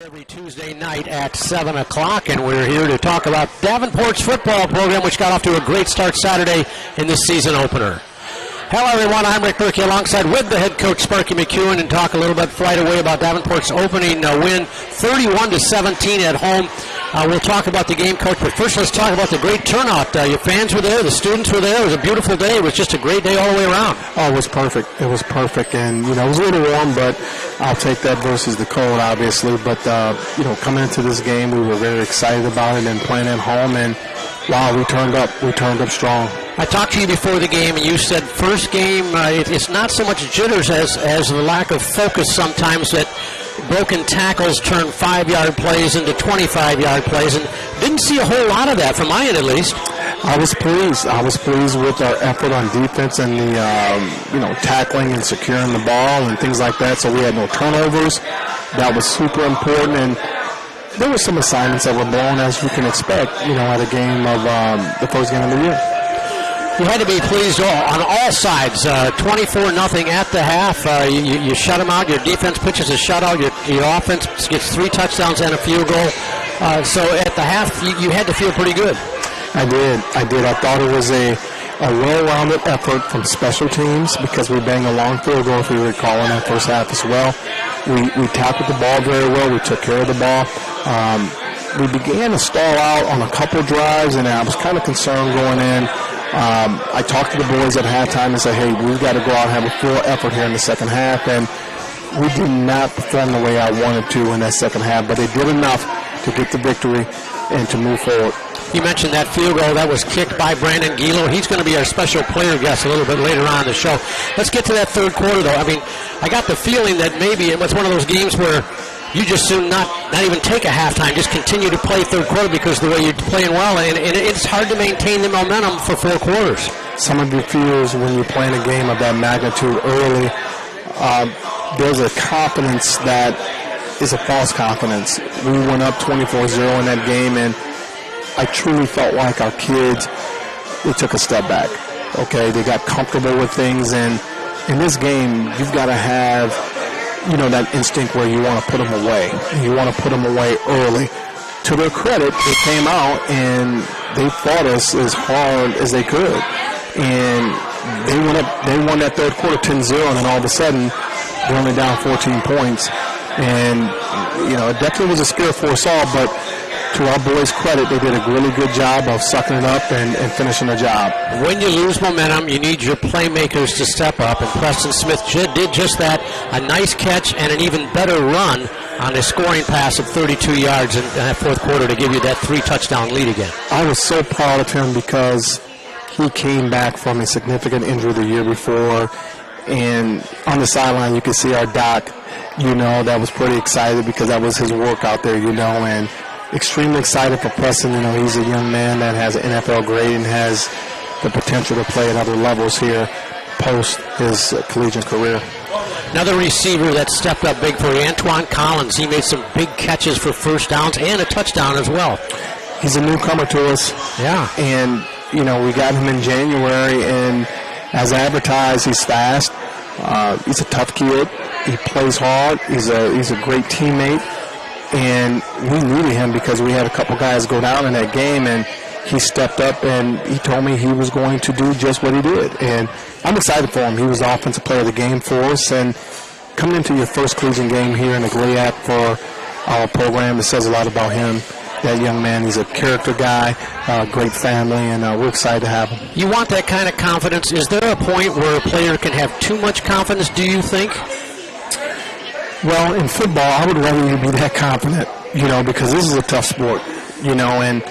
Every Tuesday night at 7 o'clock, and we're here to talk about Davenport's football program, which got off to a great start Saturday in this season opener. Hello, everyone. I'm Rick Berkey alongside with the head coach, Sparky McEwen, and talk a little bit right away about Davenport's opening win, 31-17 at home. We'll talk about the game, Coach, but first let's talk about the great turnout. Your fans were there, the students were there. It was a beautiful day. It was just a great day all the way around. Oh, it was perfect. It was perfect, and, it was a little warm, but I'll take that versus the cold, obviously. But, coming into this game, we were very excited about it and playing at home, and, wow, we turned up. We turned up strong. I talked to you before the game, and you said first game, it's not so much jitters as the lack of focus sometimes that broken tackles turn 5-yard plays into 25-yard plays, and didn't see a whole lot of that from my end at least. I was pleased. I was pleased with our effort on defense and the, tackling and securing the ball and things like that, so we had no turnovers. That was super important, and there were some assignments that were blown, as you can expect, at a game of the first game of the year. You had to be pleased on all sides. 24-0 at the half. You shut them out. Your defense pitches a shutout. Your offense gets 3 touchdowns and a field goal. So at the half, you had to feel pretty good. I did. I thought it was a well-rounded effort from special teams because we banged a long field goal, if you recall, in that first half as well. We tackled the ball very well. We took care of the ball. We began to stall out on a couple drives, and I was kind of concerned going in. I talked to the boys at halftime and said, hey, we've got to go out and have a full effort here in the second half, and we did not perform the way I wanted to in that second half, but they did enough to get the victory and to move forward. You mentioned that field goal that was kicked by Brandon Gilo. He's going to be our special player guest a little bit later on in the show. Let's get to that third quarter, though. I mean, I got the feeling that maybe it was one of those games where you just soon not even take a halftime, just continue to play third quarter because the way you're playing well, and it's hard to maintain the momentum for 4 quarters. Some of you feels when you're playing a game of that magnitude early, there's a confidence that is a false confidence. We went up 24-0 in that game, and I truly felt like our kids, they took a step back. Okay, they got comfortable with things, and in this game, you've got to have that instinct where you want to put them away. You want to put them away early. To their credit, they came out and they fought us as hard as they could. And they won that third quarter 10-0, and then all of a sudden, they're only down 14 points. And, it definitely was a scare for us all, but to our boys' credit, they did a really good job of sucking it up and finishing the job. When you lose momentum, you need your playmakers to step up, and Preston Smith did just that. A nice catch and an even better run on a scoring pass of 32 yards in that fourth quarter to give you that 3-touchdown lead again. I was so proud of him because he came back from a significant injury the year before, and on the sideline you could see our doc, that was pretty excited because that was his work out there, and extremely excited for Preston. He's a young man that has an NFL grade and has the potential to play at other levels here post his collegiate career. Another receiver that stepped up big for you, Antoine Collins. He made some big catches for first downs and a touchdown as well. He's a newcomer to us. Yeah. And, we got him in January, and as advertised, he's fast. He's a tough kid. He plays hard. He's a great teammate. And we needed him because we had a couple guys go down in that game, and he stepped up and he told me he was going to do just what he did. And I'm excited for him. He was the offensive player of the game for us. And coming into your first collegiate game here in the Glayat for our program, it says a lot about him. That young man, he's a character guy, great family, and we're excited to have him. You want that kind of confidence. Is there a point where a player can have too much confidence, do you think? Well, in football, I would rather you be that confident, because this is a tough sport, and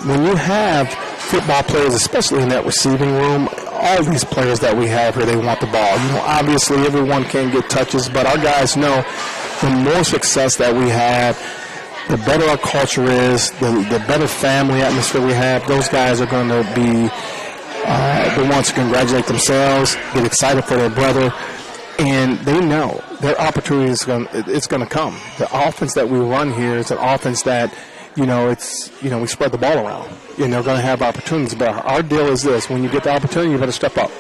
when you have football players, especially in that receiving room, all these players that we have here, they want the ball. Obviously everyone can't get touches, but our guys know the more success that we have, the better our culture is, the better family atmosphere we have. Those guys are going to be the ones to congratulate themselves, get excited for their brother, and they know their opportunity is going to come. The offense that we run here is an offense that, we spread the ball around, and they're going to have opportunities. But our deal is this: when you get the opportunity, you better step up.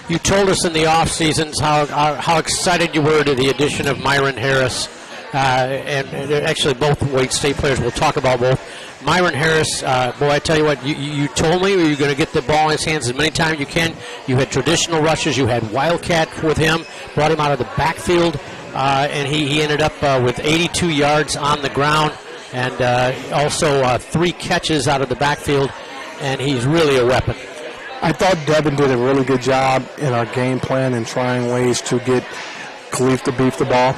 You told us in the off seasons how excited you were to the addition of Myron Harris and actually both Wayne State players. We'll talk about both. Myron Harris, boy, I tell you what, you told me you were going to get the ball in his hands as many times as you can. You had traditional rushes. You had Wildcat with him, brought him out of the backfield, and he ended up with 82 yards on the ground and also 3 catches out of the backfield, and he's really a weapon. I thought Devin did a really good job in our game plan and trying ways to get Khalif to beef the ball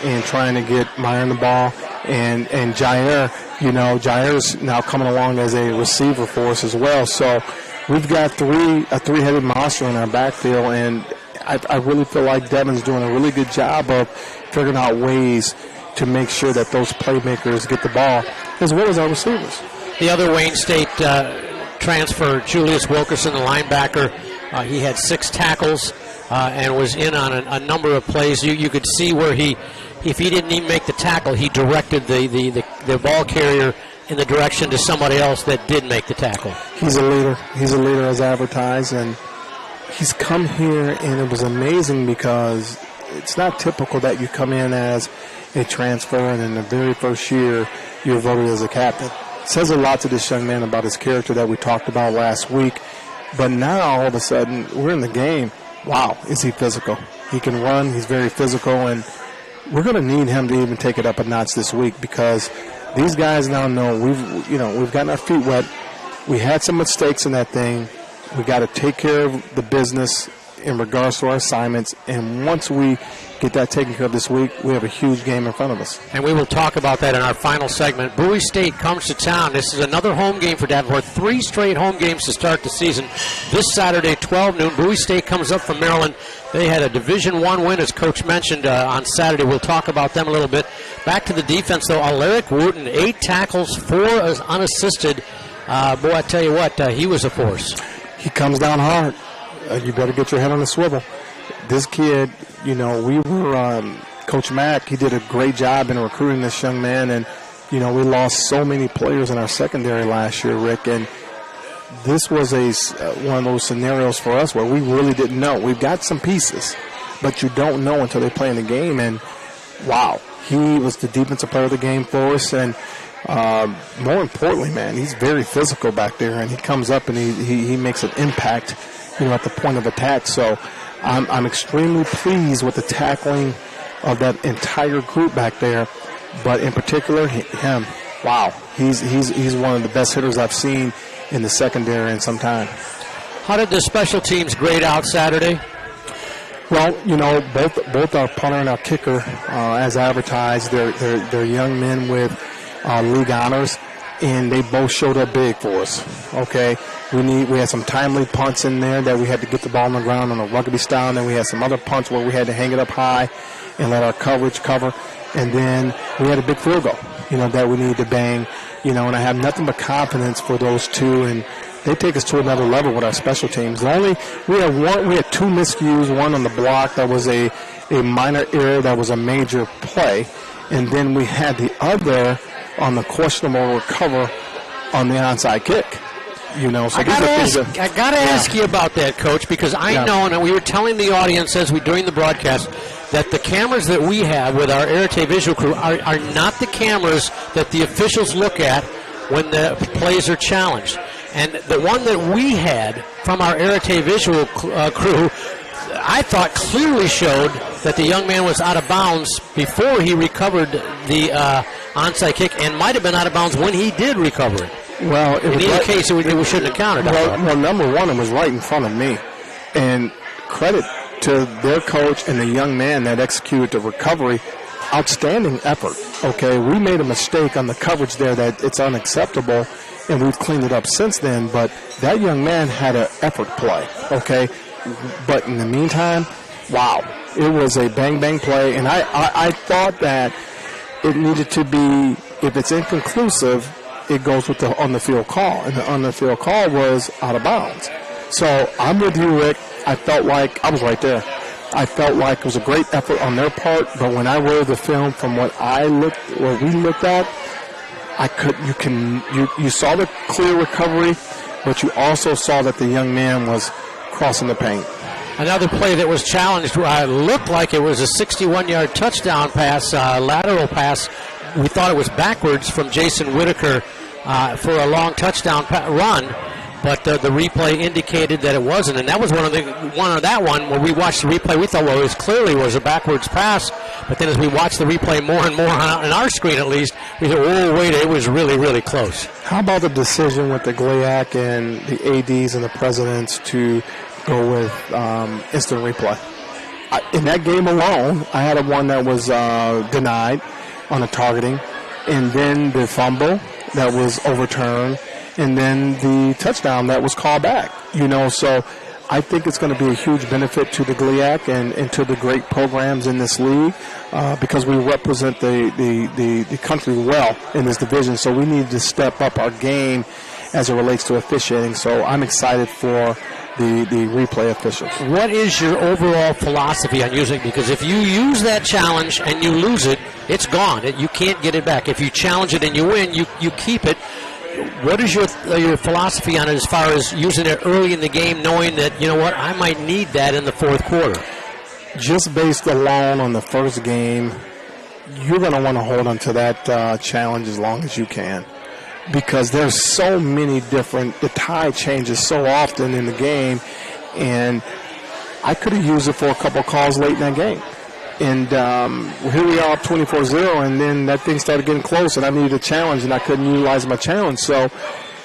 and trying to get Myron the ball. And Jair, Jair's now coming along as a receiver for us as well. So we've got a three-headed monster in our backfield, and I really feel like Devin's doing a really good job of figuring out ways to make sure that those playmakers get the ball, as well as our receivers. The other Wayne State transfer, Julius Wilkerson, the linebacker, he had 6 tackles and was in on a number of plays. You could see where if he didn't even make the tackle, he directed the ball carrier in the direction to somebody else that did make the tackle. He's a leader. He's a leader as advertised, and he's come here, and it was amazing because it's not typical that you come in as a transfer and in the very first year you're voted as a captain. It says a lot to this young man about his character that we talked about last week, but now all of a sudden we're in the game. Wow, is he physical? He can run. He's very physical, and we're going to need him to even take it up a notch this week because these guys now know we've gotten our feet wet. We had some mistakes in that thing. We got to take care of the business in regards to our assignments, and once we get that taken care of this week, we have a huge game in front of us. And we will talk about that in our final segment. Bowie State comes to town. This is another home game for Davenport. 3 straight home games to start the season. This Saturday, 12 noon, Bowie State comes up from Maryland. They had a Division I win, as Coach mentioned, on Saturday. We'll talk about them a little bit. Back to the defense, though. Alaric Wooten, 8 tackles, 4 unassisted. Boy, I tell you what, he was a force. He comes down hard. You better get your head on the swivel. This kid, we were, Coach Mack, he did a great job in recruiting this young man, and, we lost so many players in our secondary last year, Rick, and this was one of those scenarios for us where we really didn't know. We've got some pieces, but you don't know until they play in the game, and, wow, he was the defensive player of the game for us, and more importantly, man, he's very physical back there, and he comes up and he makes an impact, at the point of attack. So I'm extremely pleased with the tackling of that entire group back there, but in particular him. Wow, he's one of the best hitters I've seen in the secondary in some time. How did the special teams grade out Saturday? Well, both our punter and our kicker, as advertised, they're young men with league honors, and they both showed up big for us. Okay, we had some timely punts in there that we had to get the ball on the ground on a rugby style, and then we had some other punts where we had to hang it up high and let our coverage cover, and then we had a big field goal, that we needed to bang, and I have nothing but confidence for those two, and they take us to another level with our special teams. We had 2 miscues, one on the block that was a minor error that was a major play, and then we had the other on the questionable recover on the onside kick. So I got to ask you about that, Coach, because I know, and we were telling the audience during the broadcast, that the cameras that we have with our Arete visual crew are not the cameras that the officials look at when the plays are challenged. And the one that we had from our Arete visual crew, I thought clearly showed that the young man was out of bounds before he recovered the onside kick, and might have been out of bounds when he did recover it. Well, in either case, we shouldn't have counted. Well, number one, it was right in front of me. And credit to their coach and the young man that executed the recovery. Outstanding effort. Okay, we made a mistake on the coverage there that it's unacceptable, and we've cleaned it up since then. But that young man had an effort play. Okay, but in the meantime, wow, it was a bang-bang play, and I thought that it needed to be, if it's inconclusive, it goes with the on-the-field call, and the on-the-field call was out of bounds. So I'm with you, Rick. I felt like I was right there. I felt like it was a great effort on their part, but when I read the film from what we looked at, you saw the clear recovery, but you also saw that the young man was crossing the paint. Another play that was challenged looked like it was a 61-yard touchdown pass, lateral pass. We thought it was backwards from Jason Whitaker for a long touchdown run, but the replay indicated that it wasn't. And that was one of that one where we watched the replay. We thought, well, it clearly was a backwards pass. But then as we watched the replay more and more on our screen, at least, we thought, oh, wait, it was really, really close. How about the decision with the GLIAC and the ADs and the presidents to go with instant replay? In that game alone, I had one that was denied on a targeting, and then the fumble that was overturned, and then the touchdown that was called back. So I think it's going to be a huge benefit to the GLIAC and to the great programs in this league because we represent the country well in this division. So we need to step up our game as it relates to officiating. So I'm excited for the replay officials. What is your overall philosophy on using it? Because if you use that challenge and you lose it, it's gone. You can't get it back. If you challenge it and you win, you keep it. What is your philosophy on it as far as using it early in the game, knowing that, I might need that in the fourth quarter? Just based alone on the first game, you're going to want to hold on to that challenge as long as you can. Because there's so many the tide changes so often in the game, and I could have used it for a couple of calls late in that game. And here we are up 24-0, and then that thing started getting close, and I needed a challenge, and I couldn't utilize my challenge. So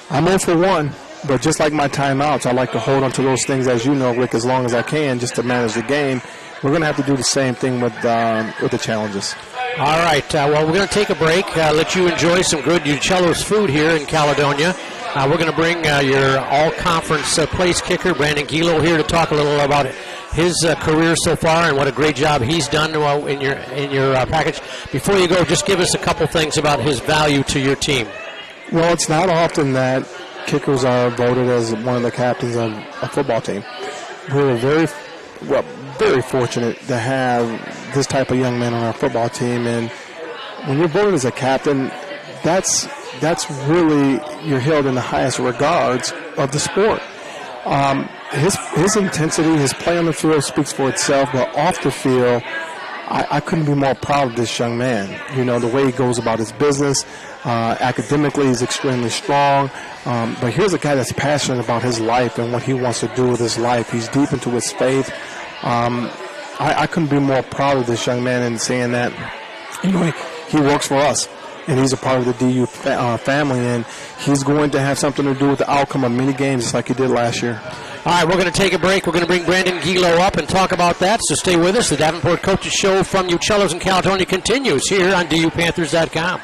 I'm 0 for 1, but just like my timeouts, I like to hold on to those things, as you know, Rick, as long as I can, just to manage the game. We're going to have to do the same thing with the challenges. All right. Well, we're going to take a break, let you enjoy some good Uccello's food here in Caledonia. We're going to bring your all-conference place kicker, Brandon Gilo, here to talk a little about his career so far and what a great job he's done in your package. Before you go, just give us a couple things about his value to your team. Well, it's not often that kickers are voted as one of the captains of a football team. We're very fortunate to have this type of young man on our football team, and when you're voted as a captain, that's really, you're held in the highest regards of the sport. His intensity, his play on the field speaks for itself, but off the field, I couldn't be more proud of this young man. The way he goes about his business, academically he's extremely strong, but here's a guy that's passionate about his life and what he wants to do with his life. He's deep into his faith. I couldn't be more proud of this young man and saying that, he works for us, and he's a part of the DU family, and he's going to have something to do with the outcome of many games just like he did last year. All right, we're going to take a break. We're going to bring Brandon Gilo up and talk about that, so stay with us. The Davenport Coaches Show from Uccello's in Caledonia continues here on DUPanthers.com.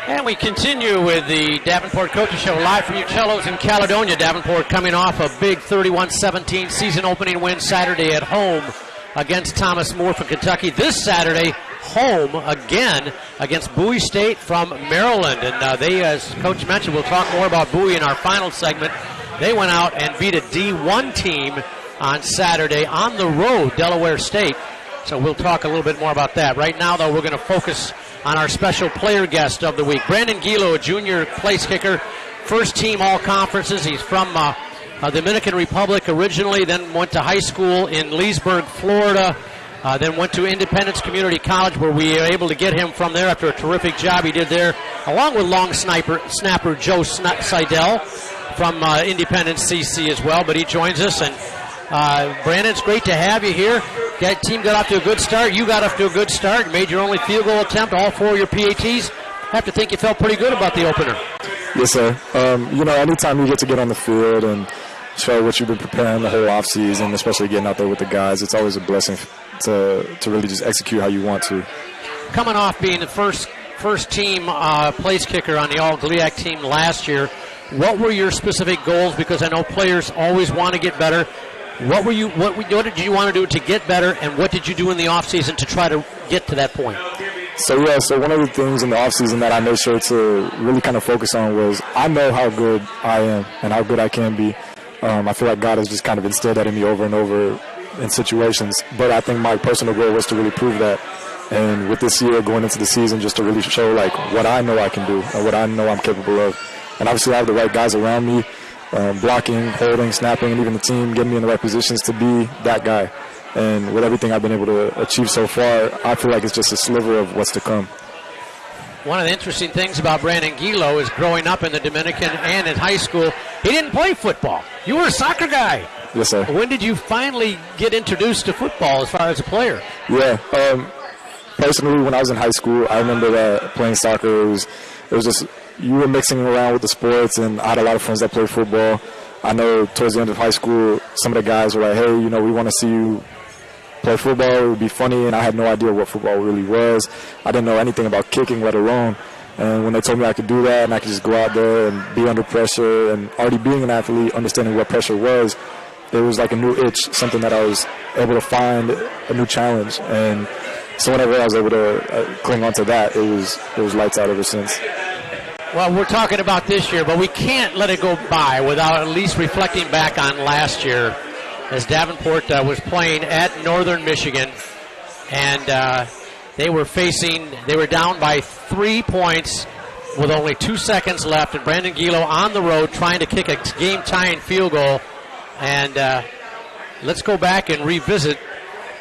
And we continue with the Davenport Coaches Show live from Uccello's in Caledonia. Davenport coming off a big 31-17 season opening win Saturday at home against Thomas More from Kentucky. This Saturday, home again against Bowie State from Maryland. And they, as Coach mentioned, we'll talk more about Bowie in our final segment. They went out and beat a D1 team on Saturday on the road, Delaware State. So we'll talk a little bit more about that. Right now, though, we're going to focus on our special player guest of the week. Brandon Gilo, a junior place kicker, first team all conferences. He's from the Dominican Republic originally, then went to high school in Leesburg, Florida, then went to Independence Community College, where we were able to get him from there after a terrific job he did there, along with long snapper Joe Seidel from Independence CC as well. But he joins us, and Brandon, it's great to have you here. That team got off to a good start. You got off to a good start. Made your only field goal attempt, all 4 of your PATs. Have to think you felt pretty good about the opener. Yes, sir. Anytime you get to get on the field and show what you've been preparing the whole offseason, especially getting out there with the guys, it's always a blessing to really just execute how you want to. Coming off being the first team place kicker on the All-GLIAC team last year, what were your specific goals? Because I know players always want to get better. What did you want to do to get better, and what did you do in the offseason to try to get to that point? So one of the things in the offseason that I made sure to really kind of focus on was I know how good I am and how good I can be. I feel like God has just kind of instilled that in me over and over in situations. But I think my personal goal was to really prove that. And with this year going into the season, just to really show like what I know I can do and what I know I'm capable of. And obviously I have the right guys around me, blocking, holding, snapping, and even the team getting me in the right positions to be that guy. And with everything I've been able to achieve so far, I feel like it's just a sliver of what's to come. One of the interesting things about Brandon Uccello is growing up in the Dominican and in high school, he didn't play football. You were a soccer guy. Yes, sir. When did you finally get introduced to football as far as a player? Yeah. Personally, when I was in high school, I remember that playing soccer, it was just you were mixing around with the sports, and I had a lot of friends that played football. I know towards the end of high school, some of the guys were like, hey, we want to see you play football. It would be funny, and I had no idea what football really was. I didn't know anything about kicking, let alone. And when they told me I could do that and I could just go out there and be under pressure, and already being an athlete, understanding what pressure was, it was like a new itch, something that I was able to find, a new challenge. And so whenever I was able to cling on to that, it was lights out ever since. Well, we're talking about this year, but we can't let it go by without at least reflecting back on last year as Davenport was playing at Northern Michigan, and they were down by 3 points with only 2 seconds left, and Brandon Uccello on the road trying to kick a game-tying field goal. And let's go back and revisit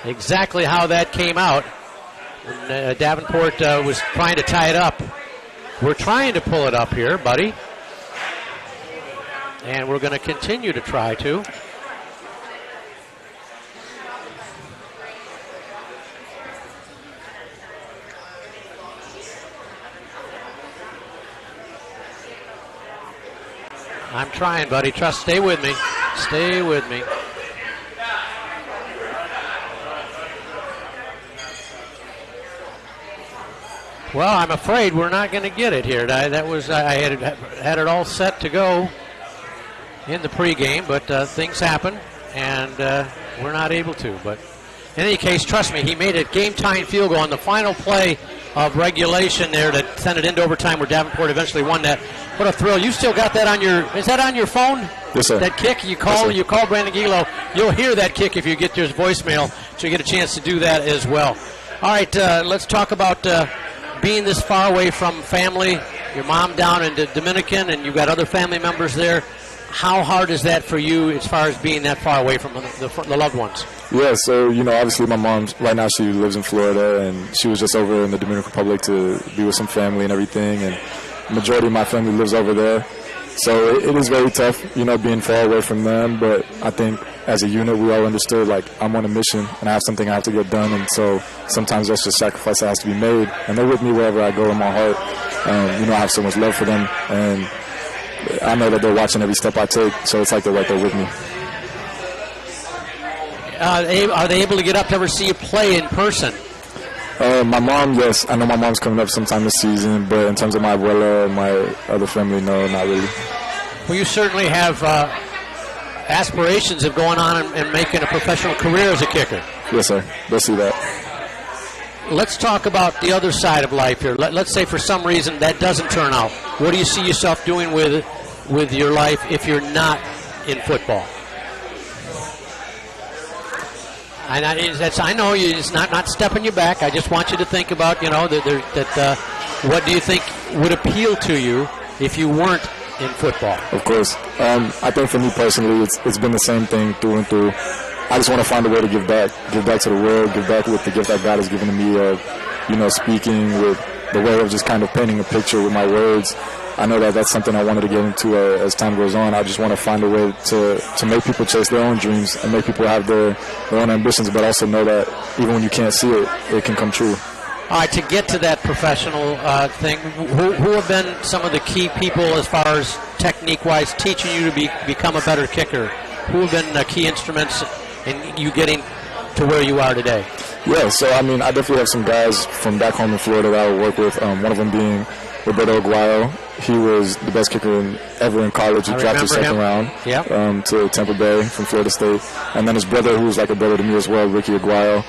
exactly how that came out. And, Davenport was trying to tie it up. We're trying to pull it up here, buddy. And we're going to continue to try to. I'm trying, buddy. Stay with me. Stay with me. Well, I'm afraid we're not going to get it here. I had it all set to go in the pregame, but things happen, and we're not able to. But in any case, trust me, he made a game-tying field goal on the final play of regulation there to send it into overtime, where Davenport eventually won that. What a thrill! You still got that on is that on your phone? Yes, sir. That kick you call Brandon Uccello. You'll hear that kick if you get to his voicemail, so you get a chance to do that as well. All right, let's talk about being this far away from family. Your mom down in the Dominican, and you've got other family members there. How hard is that for you as far as being that far away from the loved ones? Yeah, so, obviously my mom, right now she lives in Florida, and she was just over in the Dominican Republic to be with some family and everything, and the majority of my family lives over there. So it is very tough, being far away from them, but I think as a unit we all understood, like, I'm on a mission and I have something I have to get done, and so sometimes that's just sacrifice that has to be made, and they're with me wherever I go in my heart. I have so much love for them, and I know that they're watching every step I take, so it's like they're right there with me. Are they able to get up to ever see you play in person? My mom, yes. I know my mom's coming up sometime this season, but in terms of my abuela and my other family, no, not really. Well, you certainly have aspirations of going on and making a professional career as a kicker. Yes, sir. They'll see that. Let's talk about the other side of life here. Let's say for some reason that doesn't turn out. What do you see yourself doing with your life if you're not in football? I know it's not stepping you back. I just want you to think about, what do you think would appeal to you if you weren't in football? Of course. I think for me personally, it's been the same thing through and through. I just want to find a way to give back to the world, give back with the gift that God has given to me of, speaking, with the way of just kind of painting a picture with my words. I know that that's something I wanted to get into as time goes on. I just want to find a way to make people chase their own dreams and make people have their own ambitions, but also know that even when you can't see it, it can come true. All right, to get to that professional thing, who have been some of the key people as far as technique-wise teaching you to become a better kicker? Who have been key instruments in you getting to where you are today? Yeah, so I mean, I definitely have some guys from back home in Florida that I would work with. One of them being Roberto Aguayo. He was the best kicker ever in college. He drafted second round to Tampa Bay from Florida State. And then his brother, who was like a brother to me as well, Ricky Aguayo.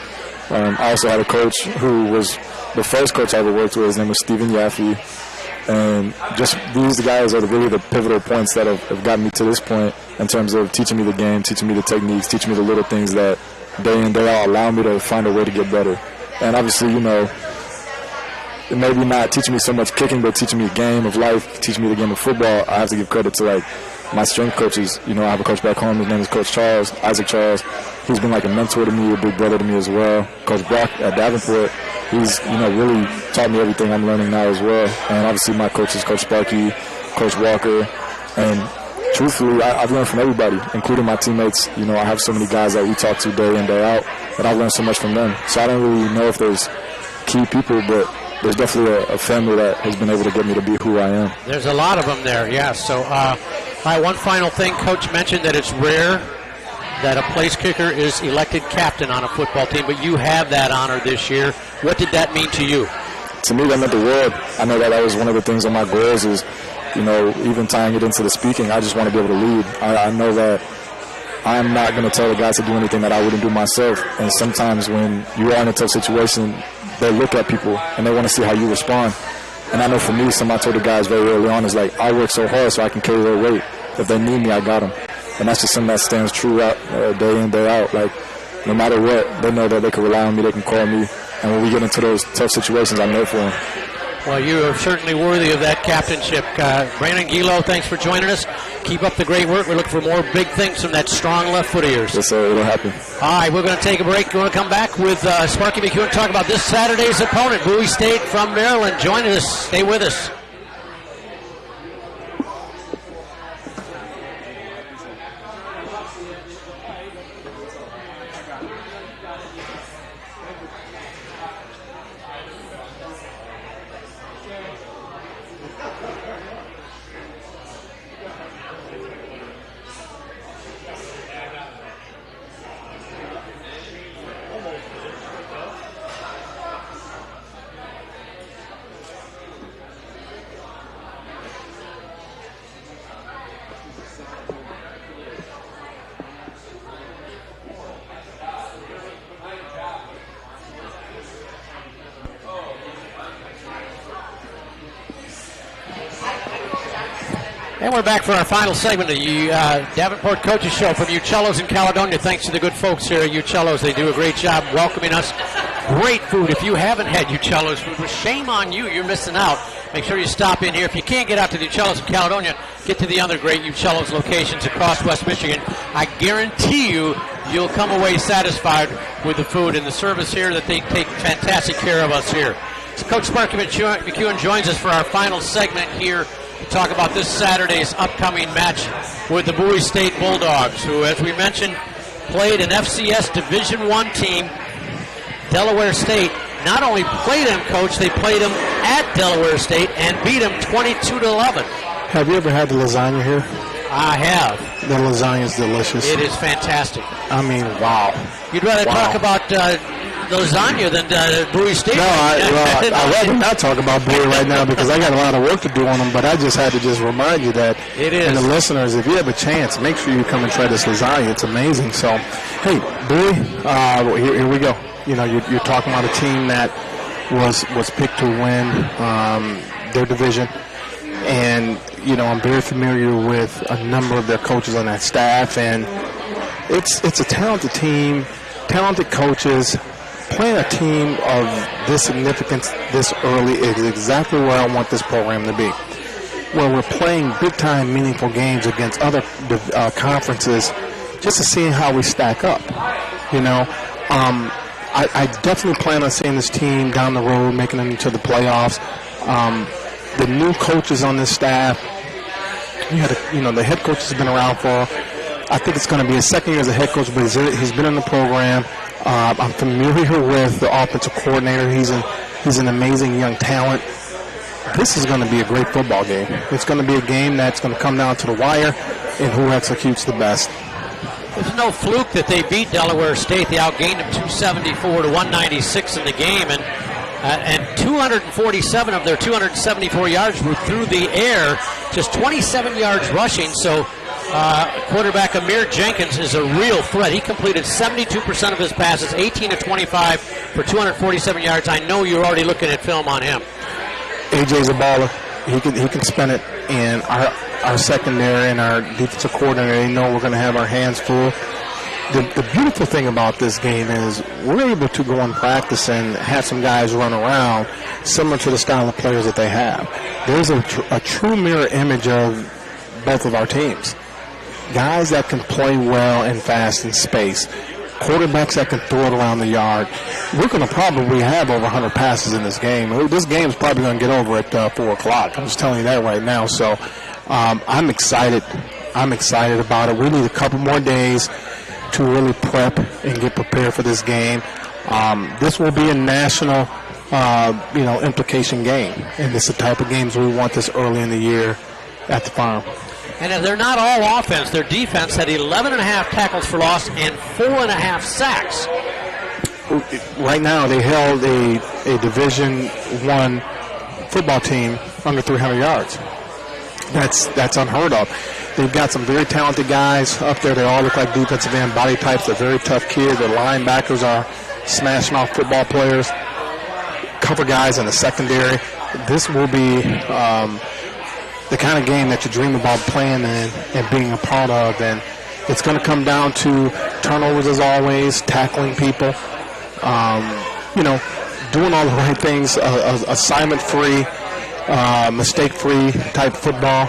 I also had a coach who was the first coach I ever worked with. His name was Stephen Yaffe. And just these guys are really the pivotal points that have gotten me to this point in terms of teaching me the game, teaching me the techniques, teaching me the little things that day in, day out allow me to find a way to get better. And obviously, you know, maybe not teaching me so much kicking, but teaching me a game of life, teaching me the game of football. I have to give credit to, like, my strength coaches. You know, I have a coach back home. His name is Coach Charles, Isaac Charles. He's been like a mentor to me, a big brother to me as well. Coach Brock at Davenport, he's, you know, really taught me everything I'm learning now as well. And obviously my coaches, Coach Sparky, Coach Walker. And truthfully, I've learned from everybody, including my teammates. You know, I have so many guys that we talk to day in, day out, that I've learned so much from them. So I don't really know if there's key people, but there's definitely a family that has been able to get me to be who I am. There's a lot of them there, yeah. So, one final thing. Coach mentioned that it's rare that a place kicker is elected captain on a football team, but you have that honor this year. What did that mean to you? To me, that meant the world. I know that was one of the things on my goals is, you know, even tying it into the speaking, I just want to be able to lead. I know that I'm not going to tell the guys to do anything that I wouldn't do myself. And sometimes when you are in a tough situation, they look at people and they want to see how you respond. And I know for me, something I told the guys very early on is like, I work so hard so I can carry their weight. If they need me, I got them. And that's just something that stands true out day in, day out. Like, no matter what, they know that they can rely on me, they can call me. And when we get into those tough situations, I'm there for them. Well, you are certainly worthy of that captainship. Brandon Gilo, thanks for joining us. Keep up the great work. We're looking for more big things from that strong left foot of yours. Yes, sir. It'll happen. All right, we're going to take a break. We're going to come back with Sparky McEwen and talk about this Saturday's opponent, Bowie State from Maryland. Join us. Stay with us. And we're back for our final segment of the Davenport Coaches Show from Uccello's in Caledonia. Thanks to the good folks here at Uccello's. They do a great job welcoming us. Great food. If you haven't had Uccello's food, well, shame on you. You're missing out. Make sure you stop in here. If you can't get out to the Uccello's in Caledonia, get to the other great Uccello's locations across West Michigan. I guarantee you'll come away satisfied with the food and the service here, that they take fantastic care of us here. So Coach Sparky McEwen joins us for our final segment here to talk about this Saturday's upcoming match with the Bowie State Bulldogs, who, as we mentioned, played an FCS Division I team, Delaware State. Not only played them, Coach, they played them at Delaware State and beat them 22-11. Have you ever had the lasagna here? I have. The lasagna is delicious. It is fantastic. I mean, wow. You'd rather talk about lasagna than Bowie State? No, I'd rather not talk about Bowie right now because I got a lot of work to do on them, but I just had to just remind you that, it is. And the listeners, if you have a chance, make sure you come and try this lasagna. It's amazing. So, hey, Bowie, here we go. You know, you're talking about a team that was picked to win their division. And, you know, I'm very familiar with a number of their coaches on that staff. And it's a talented team, talented coaches. Playing a team of this significance this early is exactly where I want this program to be. Where we're playing big-time, meaningful games against other conferences just to see how we stack up, you know. I definitely plan on seeing this team down the road, making it into the playoffs. the new coaches on this staff, the head coach has been around for, I think it's going to be his second year as a head coach, but he's been in the program. I'm familiar with the offensive coordinator. He's an amazing young talent. This is going to be a great football game. It's going to be a game that's going to come down to the wire and who executes the best. There's no fluke that they beat Delaware State. They outgained them 274 to 196 in the game, and 247 of their 274 yards were through the air, just 27 yards rushing. So quarterback Amir Jenkins is a real threat. He completed 72% of his passes, 18 to 25 for 247 yards. I know you're already looking at film on him. AJ's a baller. He can spin it, and our secondary and our defensive coordinator, they know we're going to have our hands full. The beautiful thing about this game is we're able to go and practice and have some guys run around similar to the style of players that they have. There's a true mirror image of both of our teams. Guys that can play well and fast in space. Quarterbacks that can throw it around the yard. We're going to probably have over 100 passes in this game. This game is probably going to get over at 4 o'clock. I'm just telling you that right now. So I'm excited. I'm excited about it. We need a couple more days to really prep and get prepared for this game. This will be a national, implication game. And it's the type of games we want this early in the year at the farm. And they're not all offense. Their defense had 11.5 tackles for loss and 4.5 sacks. Right now, they held a Division I football team under 300 yards. That's unheard of. They've got some very talented guys up there. They all look like defensive end body types. They're very tough kids. Their linebackers are smashing off football players. Cover guys in the secondary. This will be the kind of game that you dream about playing and being a part of. And it's going to come down to turnovers as always, tackling people, doing all the right things, assignment-free, mistake-free type football.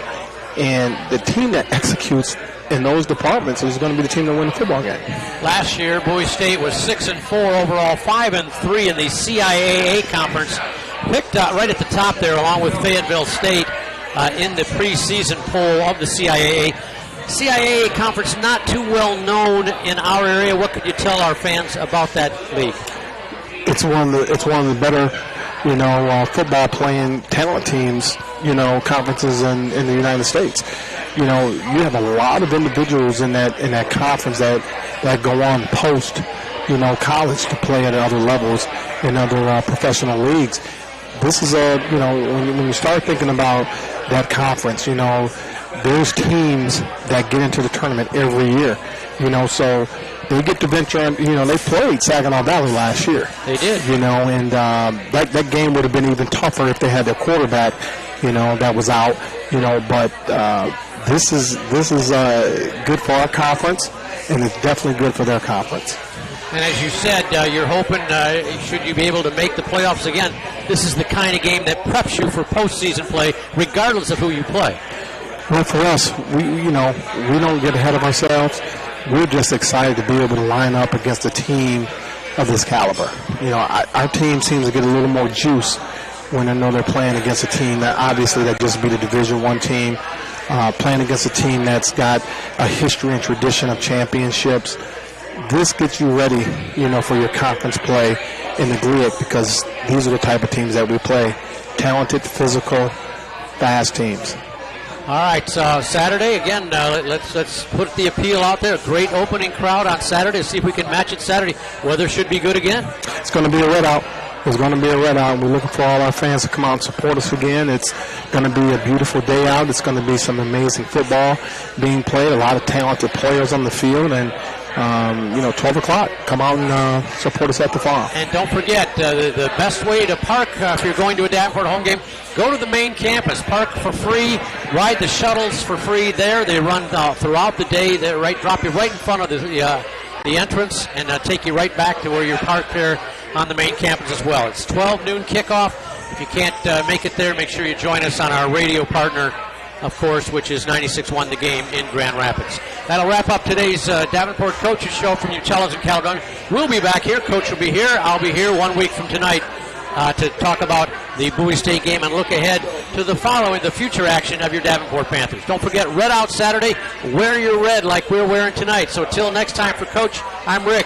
And the team that executes in those departments is going to be the team that wins the football game. Last year, Bowie State was 6-4 overall, 5-3 in the CIAA conference. Picked right at the top there along with Fayetteville State. In the preseason poll of the CIAA. CIAA conference not too well known in our area. What could you tell our fans about that league? It's one of the better, football playing talent teams, conferences in the United States. You have a lot of individuals in that conference that go on post, college to play at other levels in other professional leagues. This is when you start thinking about that conference, there's teams that get into the tournament every year, so they get to venture on, they played Saginaw Valley last year. They did. And that game would have been even tougher if they had their quarterback, that was out, but this is good for our conference, and it's definitely good for their conference. And as you said, you're hoping, should you be able to make the playoffs again, this is the kind of game that preps you for postseason play, regardless of who you play. Well, for us, we don't get ahead of ourselves. We're just excited to be able to line up against a team of this caliber. Our team seems to get a little more juice when they know they're playing against a team that just beat a Division I team, playing against a team that's got a history and tradition of championships. This gets you ready, for your conference play in the GLIAC, because these are the type of teams that we play. Talented, physical, fast teams. All right, so Saturday, again, let's put the appeal out there. A great opening crowd on Saturday. See if we can match it Saturday. Weather should be good again. It's going to be a red out. It's going to be a red out, and we're looking for all our fans to come out and support us again. It's going to be a beautiful day out. It's going to be some amazing football being played, a lot of talented players on the field, and 12 o'clock. Come out and support us at the farm. And don't forget, the best way to park if you're going to a Davenport home game, go to the main campus. Park for free. Ride the shuttles for free there. They run throughout the day. They drop you right in front of the entrance and take you right back to where you're parked there on the main campus as well. It's 12 noon kickoff. If you can't make it there, make sure you join us on our radio partner, of course, which is 96.1 The Game in Grand Rapids. That'll wrap up today's Davenport Coaches Show from Uccello's in Caledonia. We'll be back here. Coach will be here. I'll be here 1 week from tonight to talk about the Bowie State game and look ahead to the future action of your Davenport Panthers. Don't forget, Red Out Saturday. Wear your red like we're wearing tonight. So till next time for Coach, I'm Rick.